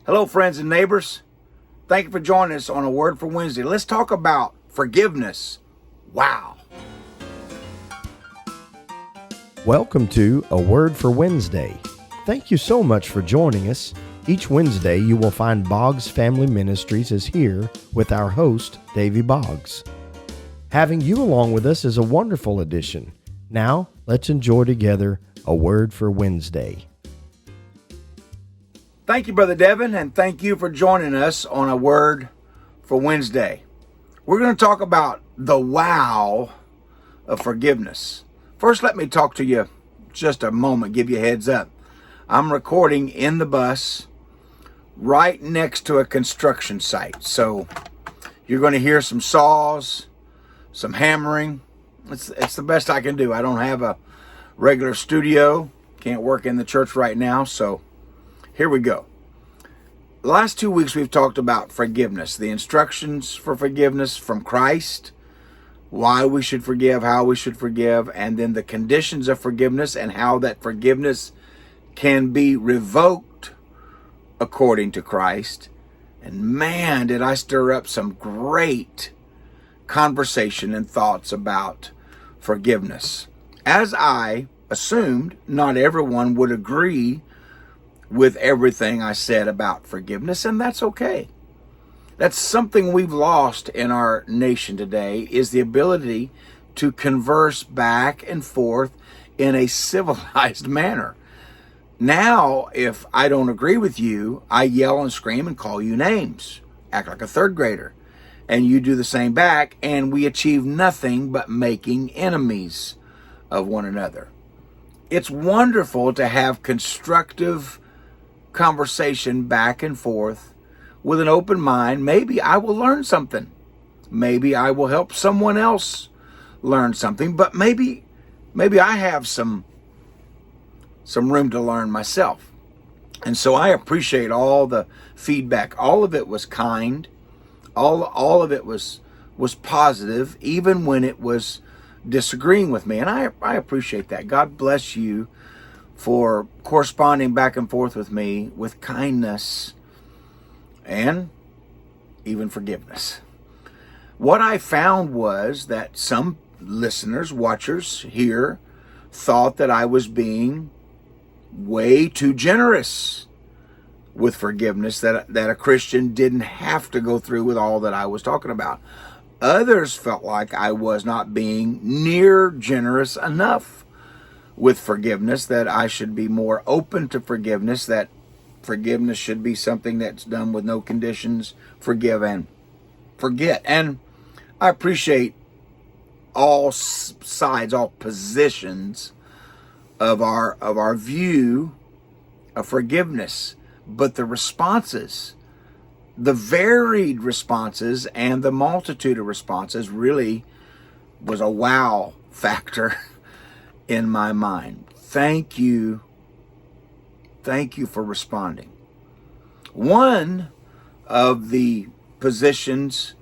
Hello, friends and neighbors. Thank you for joining us on A Word for Wednesday. Let's talk about forgiveness. Wow. Welcome to A Word for Wednesday. Thank you so much for joining us. Each Wednesday, you will find Boggs Family Ministries is here with our host, Davy Boggs. Having you along with us is a wonderful addition. Now, let's enjoy together A Word for Wednesday. Thank you, Brother Devin, and thank you for joining us on A Word for Wednesday. We're going to talk about the wow of forgiveness. First, let me talk to you just a moment, give you a heads up. I'm recording in the bus right next to a construction site. So you're going to hear some saws, some hammering. It's the best I can do. I don't have a regular studio. Can't work in the church right now, so here we go. The last 2 weeks we've talked about forgiveness, the instructions for forgiveness from Christ, why we should forgive, how we should forgive, and then the conditions of forgiveness and how that forgiveness can be revoked according to Christ. And man, did I stir up some great conversation and thoughts about forgiveness. As I assumed, not everyone would agree with everything I said about forgiveness, and that's okay. That's something we've lost in our nation today, is the ability to converse back and forth in a civilized manner. Now, if I don't agree with you, I yell and scream and call you names, act like a third grader, and you do the same back, and we achieve nothing but making enemies of one another. It's wonderful to have constructive conversation back and forth with an open mind. Maybe I will learn something. Maybe I will help someone else learn something, but maybe I have some room to learn myself. And so I appreciate all the feedback. All of it was kind. All of it was positive, even when it was disagreeing with me. And I appreciate that. God bless you for corresponding back and forth with me with kindness and even forgiveness. What I found was that some listeners, watchers here, thought that I was being way too generous with forgiveness, that a Christian didn't have to go through with all that I was talking about. Others felt like I was not being near generous enough with forgiveness, that I should be more open to forgiveness, that forgiveness should be something that's done with no conditions, forgive and forget. And I appreciate all sides, all positions of our view of forgiveness, but the responses, the varied responses and the multitude of responses really was a wow factor in my mind. Thank you for responding. One of the positions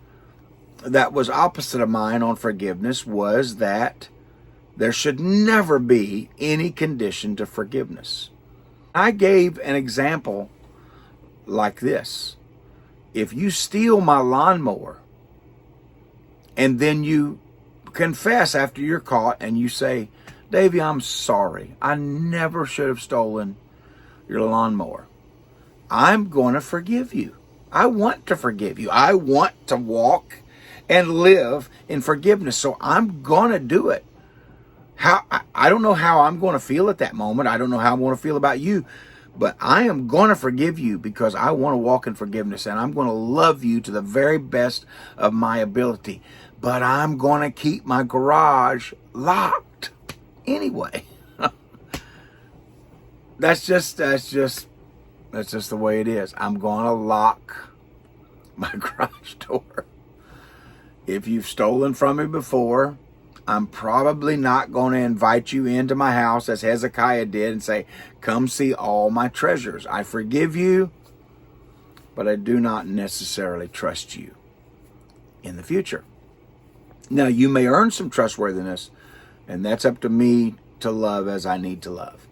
that was opposite of mine on forgiveness was that there should never be any condition to forgiveness. I gave an example like this. If you steal my lawnmower and then you confess after you're caught and you say, Davey, I'm sorry. I never should have stolen your lawnmower. I'm going to forgive you. I want to forgive you. I want to walk and live in forgiveness. So I'm going to do it. I don't know how I'm going to feel at that moment. I don't know how I'm going to feel about you. But I am going to forgive you because I want to walk in forgiveness. And I'm going to love you to the very best of my ability. But I'm going to keep my garage locked anyway. That's just the way it is. I'm going to lock my garage door. If you've stolen from me before, I'm probably not going to invite you into my house as Hezekiah did and say, come see all my treasures. I forgive you, but I do not necessarily trust you in the future. Now, you may earn some trustworthiness, and that's up to me to love as I need to love.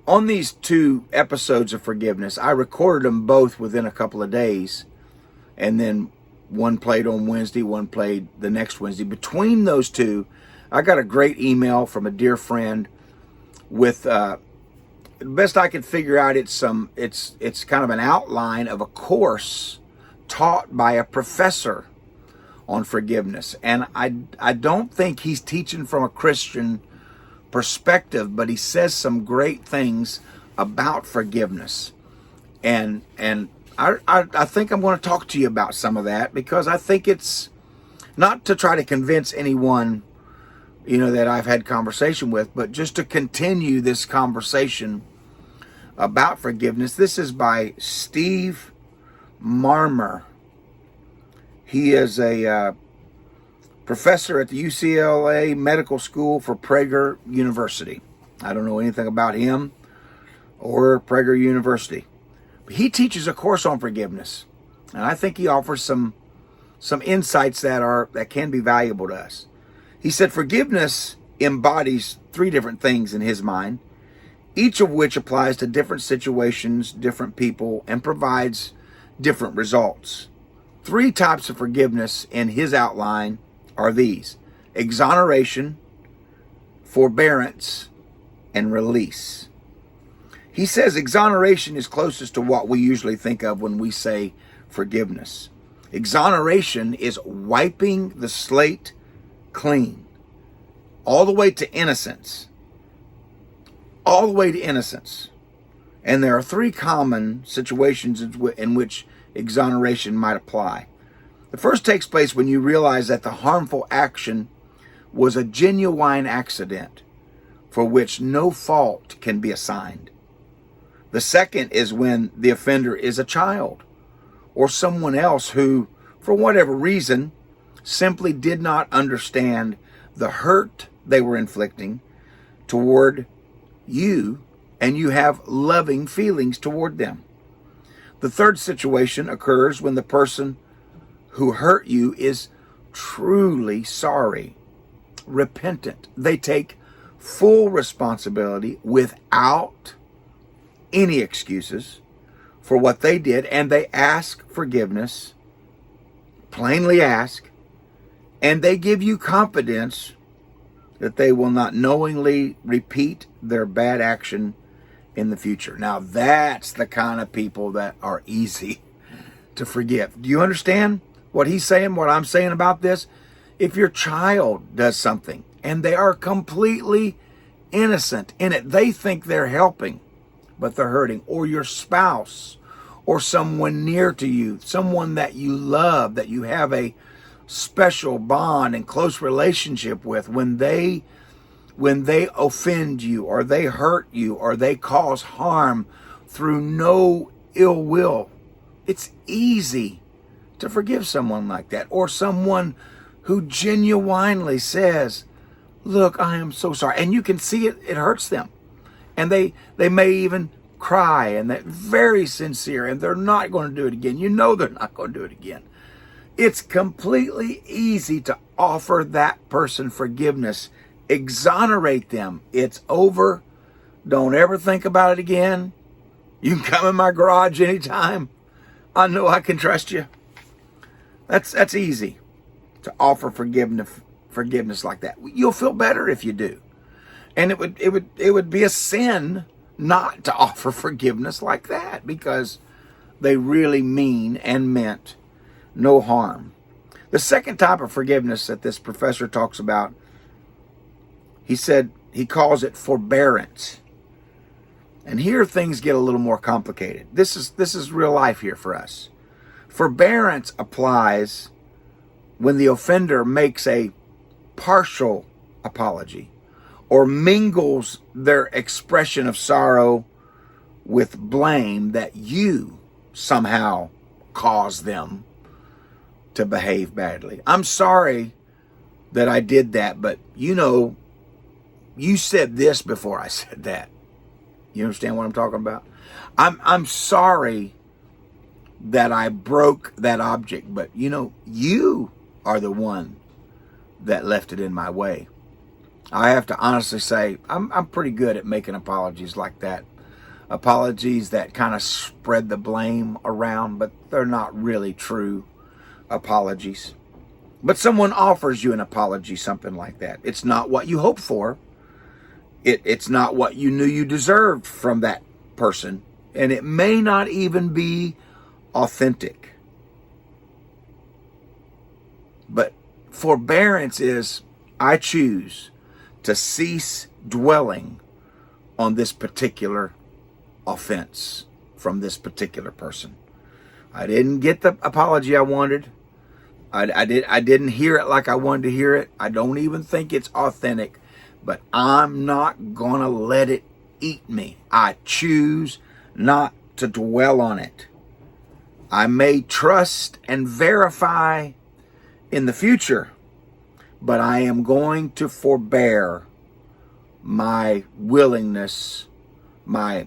on these 2 episodes of forgiveness, I recorded them both within a couple of days, and then one played on Wednesday, one played the next Wednesday. Between those 2, I got a great email from a dear friend with the best I could figure out. It's kind of an outline of a course taught by a professor on forgiveness, and I don't think he's teaching from a Christian perspective, but he says some great things about forgiveness, and I think I'm going to talk to you about some of that, because I think it's not to try to convince anyone, that I've had conversation with, but just to continue this conversation about forgiveness. This is by Steve Marmer. He is a professor at the UCLA Medical School for Prager University. I don't know anything about him or Prager University. But he teaches a course on forgiveness, and I think he offers some insights that can be valuable to us. He said forgiveness embodies 3 different things in his mind, each of which applies to different situations, different people, and provides different results. 3 types of forgiveness in his outline are these: exoneration, forbearance, and release. He says exoneration is closest to what we usually think of when we say forgiveness. Exoneration is wiping the slate clean, all the way to innocence. All the way to innocence. And there are 3 common situations in which exoneration might apply. The first takes place when you realize that the harmful action was a genuine accident for which no fault can be assigned. The second is when the offender is a child or someone else who, for whatever reason, simply did not understand the hurt they were inflicting toward you, and you have loving feelings toward them. The third situation occurs when the person who hurt you is truly sorry, repentant. They take full responsibility without any excuses for what they did, and they ask forgiveness, plainly ask, and they give you confidence that they will not knowingly repeat their bad action in the future. Now, that's the kind of people that are easy to forgive. Do you understand what he's saying, what I'm saying about this? If your child does something and they are completely innocent in it, they think they're helping, but they're hurting, or your spouse or someone near to you, someone that you love, that you have a special bond and close relationship with, when they offend you or they hurt you or they cause harm through no ill will, it's easy to forgive someone like that, or someone who genuinely says, look, I am so sorry. And you can see it hurts them. And they may even cry, and they're very sincere, and they're not going to do it again. You know they're not going to do it again. It's completely easy to offer that person forgiveness. Exonerate them. It's over. Don't ever think about it again. You can come in my garage anytime. I know I can trust you. That's easy to offer forgiveness like that. You'll feel better if you do. And it would be a sin not to offer forgiveness like that, because they really mean and meant no harm. The second type of forgiveness that this professor talks about, he said he calls it forbearance. And here things get a little more complicated. This is real life here for us. Forbearance applies when the offender makes a partial apology or mingles their expression of sorrow with blame that you somehow caused them to behave badly. I'm sorry that I did that, but you said this before I said that. You understand what I'm talking about? I'm sorry that I broke that object, but you are the one that left it in my way. I have to honestly say, I'm pretty good at making apologies like that apologies that kind of spread the blame around, but they're not really true apologies. But someone offers you an apology, something like that. It's not what you hoped for. It's not what you knew you deserved from that person. And it may not even be authentic. But forbearance is, I choose to cease dwelling on this particular offense from this particular person. I didn't get the apology I wanted. I didn't hear it like I wanted to hear it. I don't even think it's authentic, but I'm not gonna let it eat me. I choose not to dwell on it. I may trust and verify in the future, but I am going to forbear my willingness, my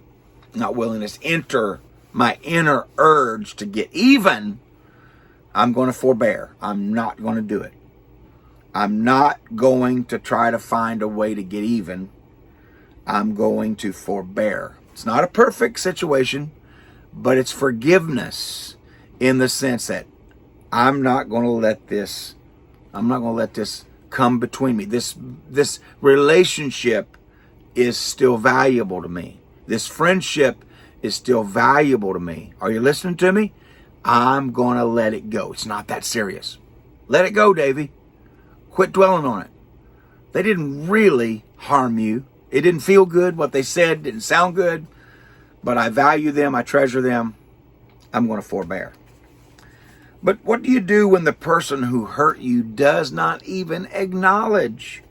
inner urge to get even. I'm going to forbear. I'm not going to do it. I'm not going to try to find a way to get even. I'm going to forbear. It's not a perfect situation, but it's forgiveness in the sense that I'm not going to let this come between me. This relationship is still valuable to me. This friendship is still valuable to me. Are you listening to me? I'm going to let it go. It's not that serious. Let it go, Davy. Quit dwelling on it. They didn't really harm you. It didn't feel good. What they said didn't sound good. But I value them. I treasure them. I'm going to forbear. But what do you do when the person who hurt you does not even acknowledge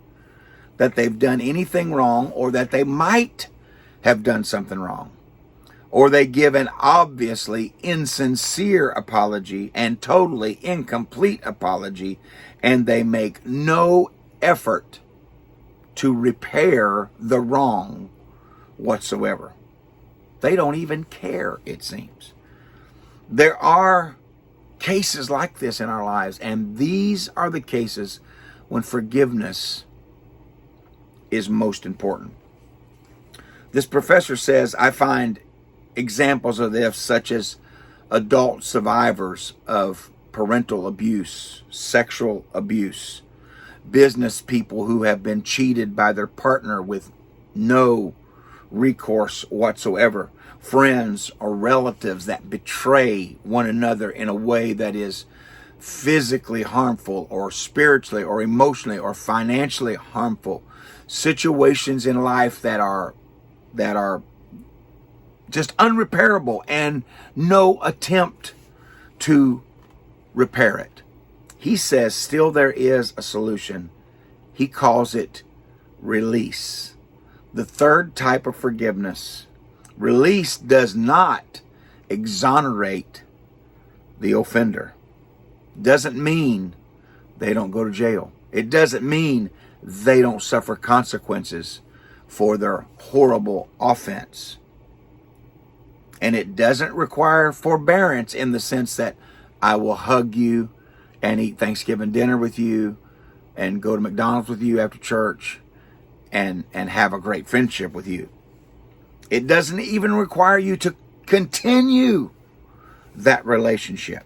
that they've done anything wrong, or that they might have done something wrong? Or they give an obviously insincere apology and totally incomplete apology, and they make no effort to repair the wrong whatsoever. They don't even care, it seems. There are cases like this in our lives, and these are the cases when forgiveness is most important. This professor says, I find examples of this, such as adult survivors of parental abuse, sexual abuse, business people who have been cheated by their partner with no recourse whatsoever, friends or relatives that betray one another in a way that is physically harmful or spiritually or emotionally or financially harmful, situations in life that are just unrepairable and no attempt to repair it. He says still there is a solution. He calls it release. The third type of forgiveness. Release does not exonerate the offender. Doesn't mean they don't go to jail. It doesn't mean they don't suffer consequences for their horrible offense. And it doesn't require forbearance in the sense that I will hug you and eat Thanksgiving dinner with you and go to McDonald's with you after church and have a great friendship with you. It doesn't even require you to continue that relationship.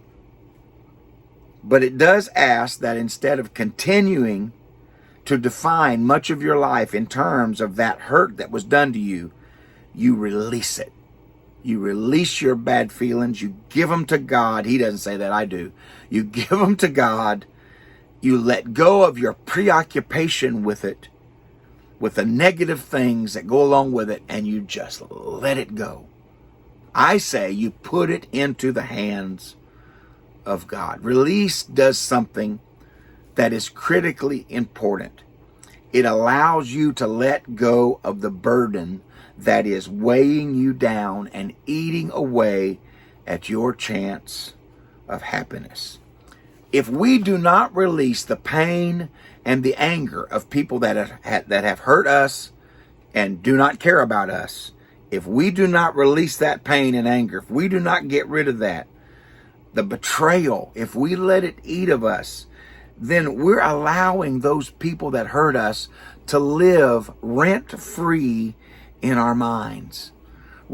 But it does ask that instead of continuing to define much of your life in terms of that hurt that was done to you, you release it. You release your bad feelings. You give them to God. He doesn't say that, I do. You give them to God. You let go of your preoccupation with it, with the negative things that go along with it, and you just let it go. I say you put it into the hands of God. Release does something that is critically important. It allows you to let go of the burden that is weighing you down and eating away at your chance of happiness. If we do not release the pain and the anger of people that have hurt us and do not care about us, if we do not release that pain and anger, if we do not get rid of that, the betrayal, if we let it eat of us, then we're allowing those people that hurt us to live rent-free in our minds.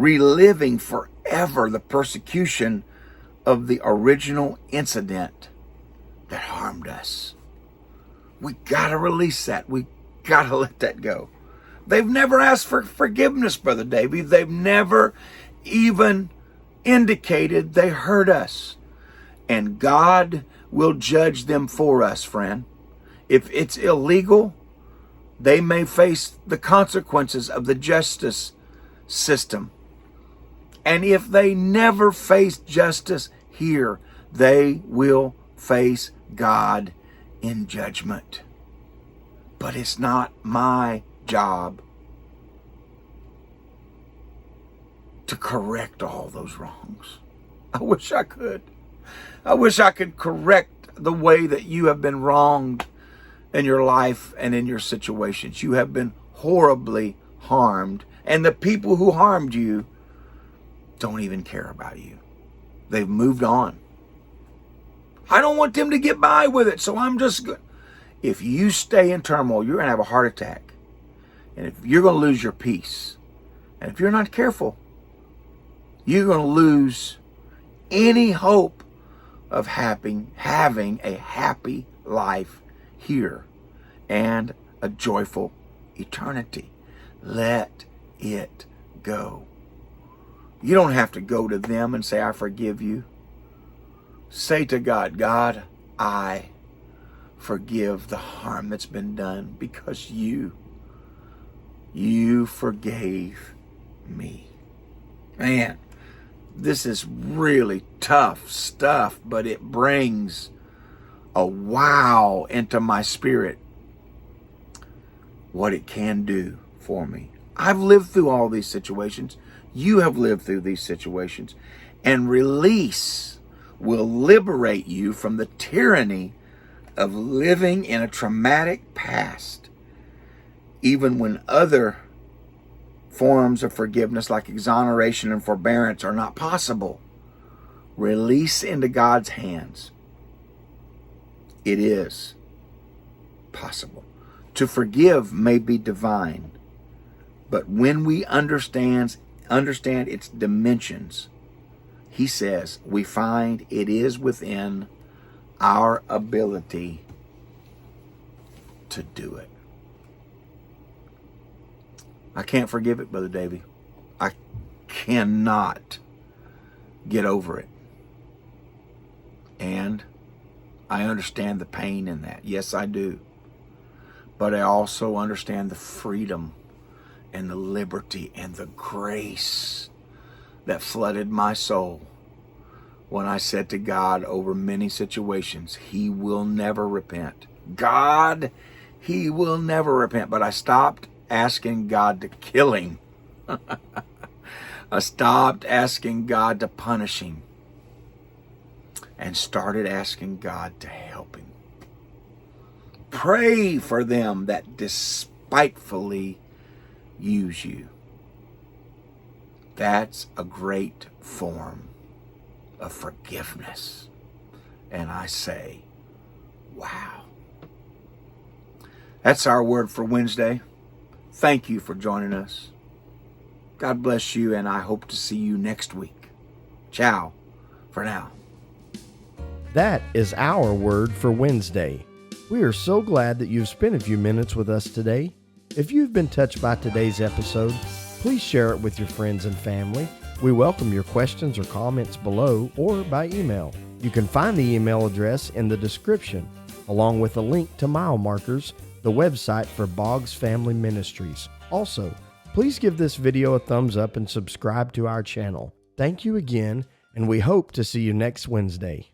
reliving forever the persecution of the original incident that harmed us. We gotta release that. We gotta let that go. They've never asked for forgiveness, Brother Davey. They've never even indicated they hurt us. And God will judge them for us, friend. If it's illegal, they may face the consequences of the justice system. And if they never face justice here, they will face God in judgment. But it's not my job to correct all those wrongs. I wish I could. I wish I could correct the way that you have been wronged in your life and in your situations. You have been horribly harmed, and the people who harmed you don't even care about you. They've moved on. I don't want them to get by with it, so I'm just good. If you stay in turmoil, you're going to have a heart attack. And if you're going to lose your peace, and if you're not careful, you're going to lose any hope of having a happy life here and a joyful eternity. Let it go. You don't have to go to them and say, I forgive you. Say to God, God, I forgive the harm that's been done because you forgave me. Man, this is really tough stuff, but it brings a wow into my spirit what it can do for me. I've lived through all these situations. You have lived through these situations. And release will liberate you from the tyranny of living in a traumatic past, even when other forms of forgiveness like exoneration and forbearance are not possible. Release into God's hands. It is possible. To forgive may be divine, but when we understand its dimensions, he says we find it is within our ability to do it. I can't forgive it, Brother Davey. I cannot get over it. And I understand the pain in that. Yes, I do. But I also understand the freedom and the liberty and the grace that flooded my soul when I said to God over many situations, he will never repent. God, he will never repent. But I stopped asking God to kill him. I stopped asking God to punish him and started asking God to help him. Pray for them that despitefully use you. That's a great form of forgiveness. And I say, wow. That's our word for Wednesday. Thank you for joining us. God bless you, and I hope to see you next week. Ciao for now. That is our word for Wednesday. We are so glad that you've spent a few minutes with us today. If you've been touched by today's episode, please share it with your friends and family. We welcome your questions or comments below or by email. You can find the email address in the description, along with a link to Mile Markers, the website for Boggs Family Ministries. Also, please give this video a thumbs up and subscribe to our channel. Thank you again, and we hope to see you next Wednesday.